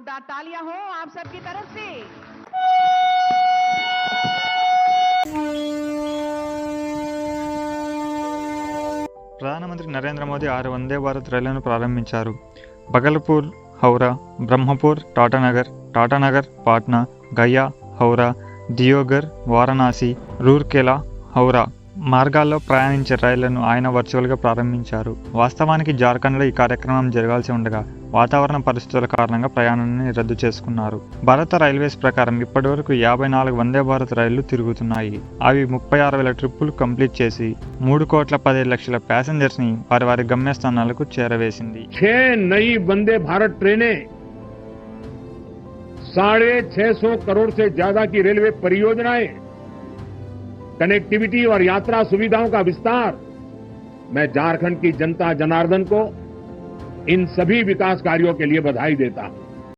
जोरदार तालियां हो आप सबकी तरफ से। ప్రధానమంత్రి నరేంద్ర మోదీ 6 వందే భారత్ రైళ్లను ప్రారంభించారు. భగల్పూర్, హౌరా, బ్రహ్మపూర్, టాటానగర్, పాట్నా, గయా, హౌరా, దియోఘర్, వారణాసి, రూర్కెలా, హౌరా మార్గాల్లో ప్రయాణించే రైళ్లను ఆయన వర్చువల్గా ప్రారంభించారు. వాస్తవానికి జార్ఖండ్లో ఈ కార్యక్రమం జరగాల్సి ఉండగా వాతావరణ పరిస్థితుల కారణంగా ప్రయాణాన్ని రద్దు చేసుకున్నారు. భారత రైల్వేస్ ప్రకారం ఇప్పటివరకు 54 వందే భారత్ రైళ్లు తిరుగుతున్నాయి. అవి 36,000 ట్రిప్పులు కంప్లీట్ చేసి 3,15,00,000 ప్యాసింజర్స్ ని వారి వారి గమ్యస్థానాలకు చేరవేసింది. 6 नई वंदे भारत ट्रेनें 650 करोड़ से ज्यादा की रेलवे परियोजनाएं, कनेक्टिविटी और यात्रा सुविधाओं का विस्तार। मैं झारखंड की जनता जनार्दन को इन सभी विकास कार्यों के लिए बधाई देता हूं।